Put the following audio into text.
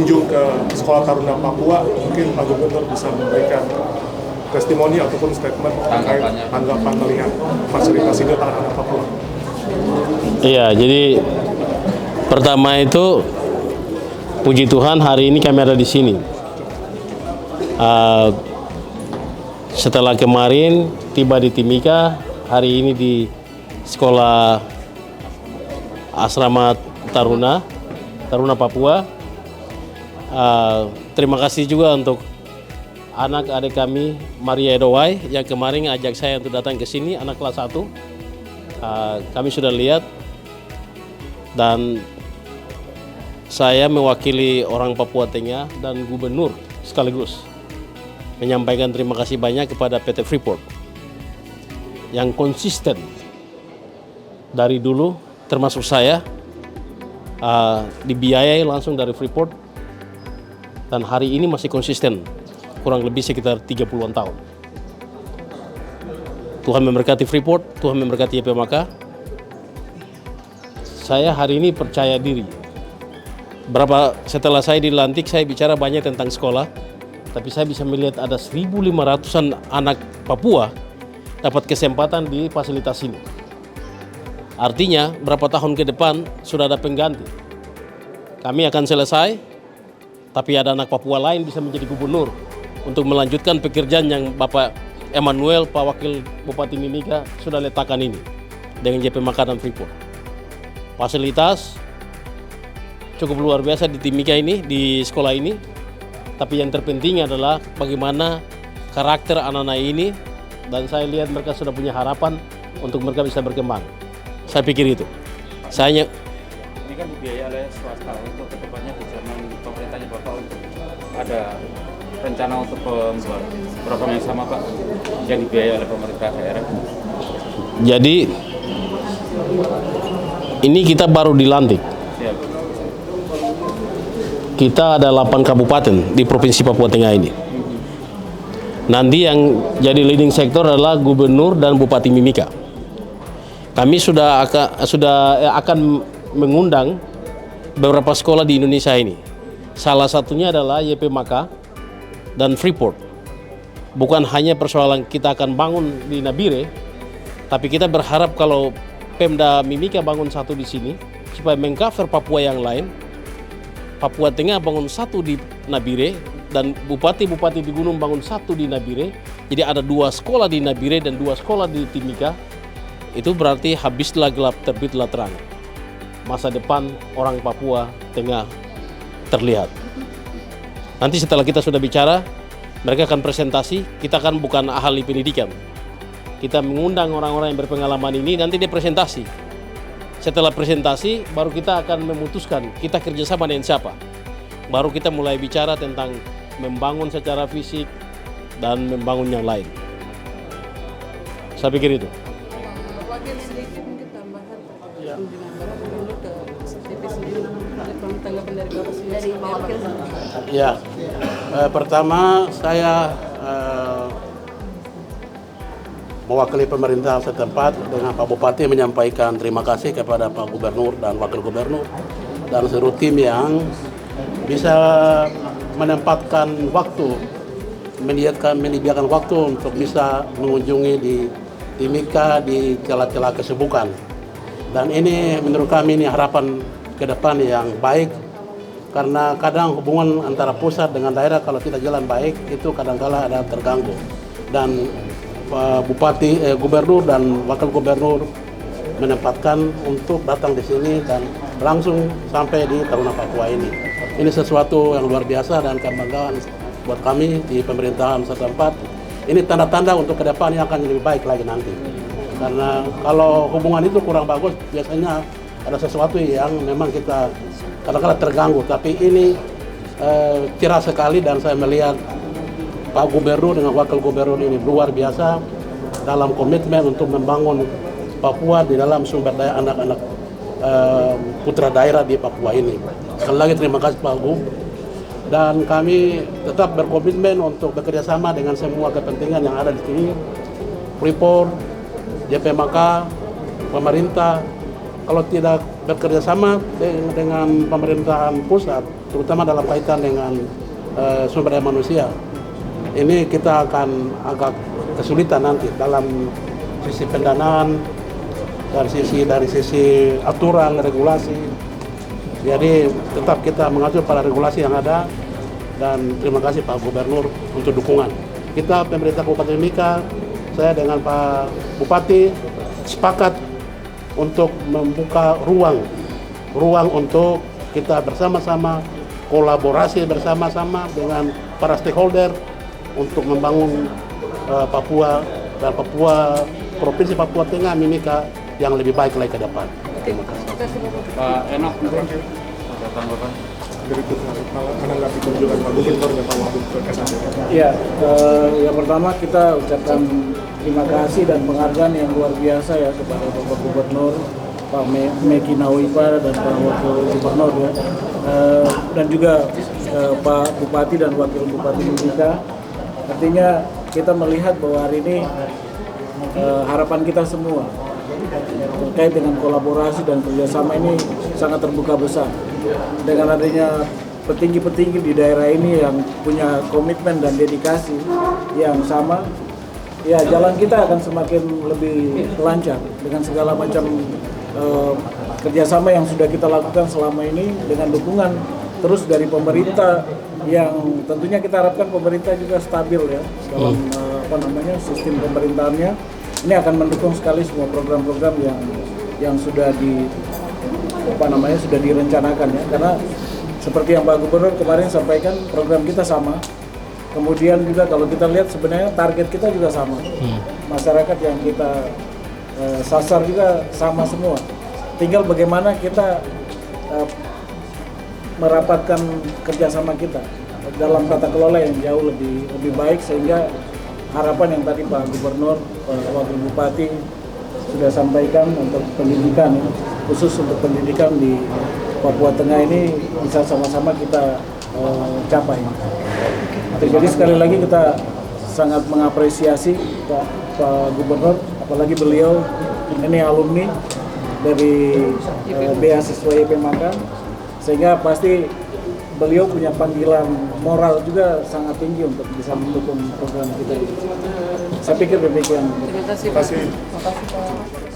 berkunjung ke Sekolah Taruna Papua, mungkin Pak Gubernur bisa memberikan testimoni ataupun statement terkait tanggapan melihat fasilitas ini untuk anak-anak Papua. Iya, jadi pertama itu puji Tuhan hari ini kami ada di sini. Setelah kemarin tiba di Timika, hari ini di Sekolah Asrama Taruna Papua. Terima kasih juga untuk anak-adik kami Maria Edowai yang kemarin ajak saya untuk datang ke sini, anak kelas 1. Kami sudah lihat dan saya mewakili orang Papua Tengah dan Gubernur sekaligus menyampaikan terima kasih banyak kepada PT Freeport yang konsisten dari dulu, termasuk saya dibiayai langsung dari Freeport dan hari ini masih konsisten kurang lebih sekitar 30-an tahun. Tuhan memberkati Freeport, Tuhan memberkati YPMK. Saya hari ini percaya diri. Setelah saya dilantik, saya bicara banyak tentang sekolah, tapi saya bisa melihat ada 1.500-an anak Papua dapat kesempatan di fasilitas ini. Artinya, berapa tahun ke depan sudah ada pengganti. Kami akan selesai, tapi ada anak Papua lain bisa menjadi gubernur untuk melanjutkan pekerjaan yang Bapak Emmanuel, Pak Wakil Bupati Mimika sudah letakkan ini dengan YPMK dan Freeport. Fasilitas cukup luar biasa di Timika ini, di sekolah ini. Tapi yang terpenting adalah bagaimana karakter anak-anak ini, dan saya lihat mereka sudah punya harapan untuk mereka bisa berkembang. Saya pikir itu. Ini kan dibiayai oleh swasta, untuk kedepannya di zaman pemerintahnya Bapak untuk ada rencana untuk membuat program yang sama Pak yang dibiayai oleh pemerintah daerah. Jadi ini kita baru dilantik. Ya. Kita ada 8 kabupaten di Provinsi Papua Tengah ini. Nanti yang jadi leading sektor adalah Gubernur dan Bupati Mimika. Kami sudah akan mengundang beberapa sekolah di Indonesia ini. Salah satunya adalah YPMK dan Freeport. Bukan hanya persoalan kita akan bangun di Nabire, tapi kita berharap kalau Pemda Mimika bangun satu di sini, supaya mengcover Papua yang lain. Papua Tengah bangun satu di Nabire, dan bupati-bupati di Gunung bangun satu di Nabire. Jadi ada 2 sekolah di Nabire dan 2 sekolah di Timika. Itu berarti habislah gelap, terbitlah terang. Masa depan orang Papua Tengah terlihat. Nanti setelah kita sudah bicara, mereka akan presentasi. Kita kan bukan ahli pendidikan. Kita mengundang orang-orang yang berpengalaman ini, nanti dia presentasi. Setelah presentasi, baru kita akan memutuskan kita kerjasama dengan siapa. Baru kita mulai bicara tentang membangun secara fisik dan membangun yang lain. Saya pikir itu. Wakil sedikit mungkin tambahan terkait dulu ke CTP sendiri, tanggapan dari Bapak sendiri dari Pak Wakil. Ya, pertama saya mewakili pemerintah setempat dengan Pak Bupati menyampaikan terima kasih kepada Pak Gubernur dan Wakil Gubernur dan seluruh tim yang bisa menempatkan waktu, menyediakan waktu untuk bisa mengunjungi di Timika di celah-celah kesibukan. Dan ini menurut kami ini harapan ke depan yang baik, karena kadang hubungan antara pusat dengan daerah kalau tidak jalan baik itu kadang-kala ada terganggu. Dan Gubernur dan Wakil Gubernur menempatkan untuk datang di sini dan langsung sampai di Taruna Papua ini. Ini sesuatu yang luar biasa dan kebanggaan buat kami di pemerintahan setempat. Ini tanda-tanda untuk ke depan yang akan lebih baik lagi nanti. Karena kalau hubungan itu kurang bagus, biasanya ada sesuatu yang memang kita kadang-kadang terganggu. Tapi ini cerah sekali dan saya melihat Pak Gubernur dengan Wakil Gubernur ini luar biasa dalam komitmen untuk membangun Papua di dalam sumber daya anak-anak putra daerah di Papua ini. Sekali lagi terima kasih Pak Gu. Dan kami tetap berkomitmen untuk bekerja sama dengan semua kepentingan yang ada di sini. Freeport, YPMK, pemerintah, kalau tidak bekerja sama dengan pemerintahan pusat, terutama dalam kaitan dengan sumber daya manusia, ini kita akan agak kesulitan nanti dalam sisi pendanaan, dari sisi aturan, regulasi. Jadi tetap kita mengacu pada regulasi yang ada, dan terima kasih Pak Gubernur untuk dukungan. Kita pemerintah Kabupaten Mimika, saya dengan Pak Bupati sepakat untuk membuka ruang untuk kita bersama-sama kolaborasi bersama-sama dengan para stakeholder untuk membangun Papua dan Provinsi Papua Tengah Mimika yang lebih baik lagi ke depan. Terima kasih. Pak Enoch, mungkin ada tanggapan? Berikutnya menanggapi kunjungan Pak Gubernur dan Pak Wagub ke KSAP. Ya, yang pertama kita ucapkan terima kasih dan penghargaan yang luar biasa ya kepada Bapak Gubernur, Pak Meki Nawipa dan Pak Wakil Gubernur ya, dan juga Pak Bupati dan Wakil Bupati Mimika. Artinya kita melihat bahwa hari ini harapan kita semua terkait dengan kolaborasi dan kerjasama ini sangat terbuka besar. Dengan adanya petinggi-petinggi di daerah ini yang punya komitmen dan dedikasi yang sama, ya jalan kita akan semakin lebih lancar dengan segala macam kerjasama yang sudah kita lakukan selama ini dengan dukungan terus dari pemerintah yang tentunya kita harapkan pemerintah juga stabil ya dalam sistem pemerintahannya. Ini akan mendukung sekali semua program-program yang sudah sudah direncanakan ya, karena seperti yang Pak Gubernur kemarin sampaikan, program kita sama. Kemudian juga kalau kita lihat sebenarnya target kita juga sama. Masyarakat yang kita sasar juga sama semua. Tinggal bagaimana kita merapatkan kerjasama kita dalam tata kelola yang jauh lebih baik, sehingga harapan yang tadi Pak Gubernur, Wakil Bupati sudah sampaikan untuk pendidikan, khusus untuk pendidikan di Papua Tengah ini bisa sama-sama kita capai. Jadi sekali lagi kita sangat mengapresiasi Pak Gubernur, apalagi beliau ini alumni dari beasiswa YP Makan, sehingga pasti beliau punya panggilan moral juga sangat tinggi untuk bisa mendukung program kita. Saya pikir demikian. Terima kasih Pak. Terima kasih Pak.